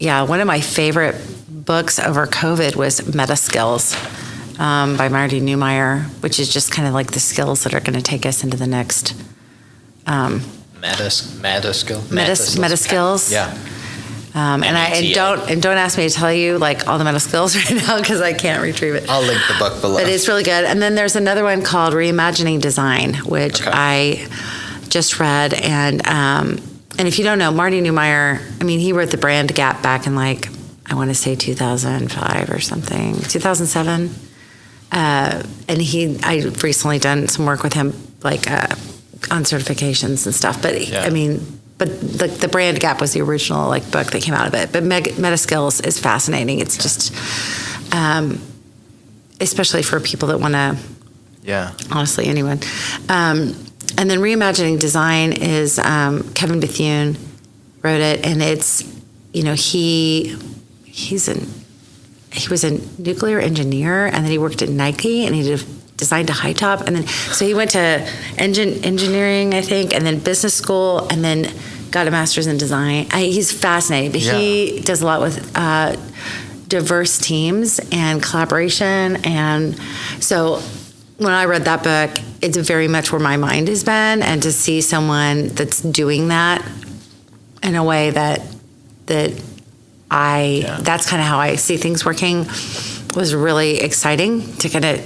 one of my favorite books over COVID was Meta Skills by Marty Neumeier, which is just kind of like the skills that are going to take us into the next. Meta skills. Meta skills. Yeah. And don't ask me to tell you like all the meta skills right now because I can't retrieve it. I'll link the book below. But it's really good. And then there's another one called Reimagining Design, which I just read. And if you don't know, Marty Neumeier, I mean, he wrote The Brand Gap back in like, I want to say 2005 or something, 2007. And I've recently done some work with him, like on certifications and stuff. But I mean, the Brand Gap was the original like book that came out of it. But Meta Skills is fascinating. It's just, especially for people that want to, honestly, anyone. And then Reimagining Design is Kevin Bethune wrote it, and it's, he was a nuclear engineer, and then he worked at Nike, and he designed a high top, and then so he went to engineering, I think, and then business school, and then got a master's in design. He's fascinating, but he does a lot with diverse teams and collaboration, and so when I read that book, it's very much where my mind has been, and to see someone that's doing that in a way that's kind of how I see things working, was really exciting to kind of,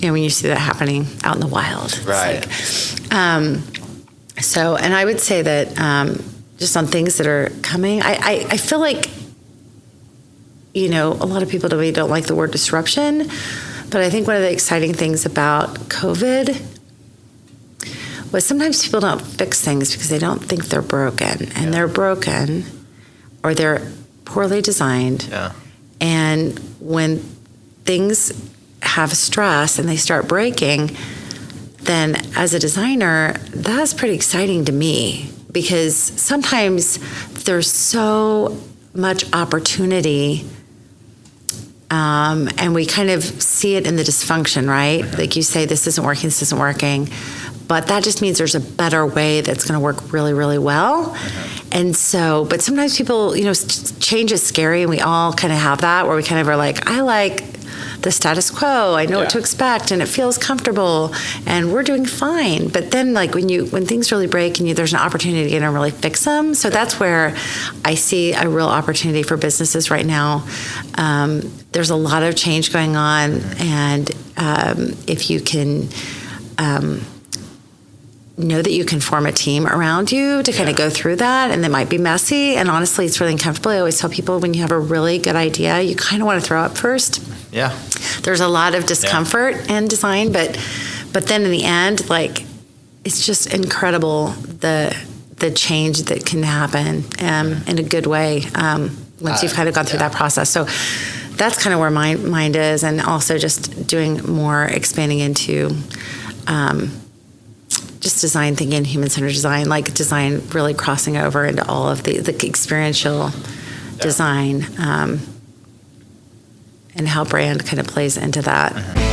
when you see that happening out in the wild. Right. And I would say that just on things that are coming, I feel like, a lot of people don't like the word disruption, but I think one of the exciting things about COVID was sometimes people don't fix things because they don't think they're broken, and they're broken or they're poorly designed. Yeah. And when things have stress and they start breaking, then as a designer, that's pretty exciting to me, because sometimes there's so much opportunity, and we kind of see it in the dysfunction, right? Mm-hmm. Like you say, this isn't working, but that just means there's a better way that's going to work really, really well. Mm-hmm. And so, but sometimes people, change is scary, and we all kind of have that, where we kind of are like, I like the status quo. I know what to expect, and it feels comfortable, and we're doing fine. But then, like when things really break, and there's an opportunity to get in and really fix them. So that's where I see a real opportunity for businesses right now. There's a lot of change going on, and if you can know that you can form a team around you to kind of go through that, and it might be messy, and honestly, it's really uncomfortable. I always tell people, when you have a really good idea, you kind of want to throw up first. Yeah. There's a lot of discomfort in design, but then in the end, like, it's just incredible the change that can happen in a good way once you've kind of gone through that process. So that's kind of where my mind is, and also just doing more, expanding into just design thinking, human-centered design, like design really crossing over into all of the experiential design, and how brand kind of plays into that. Mm-hmm.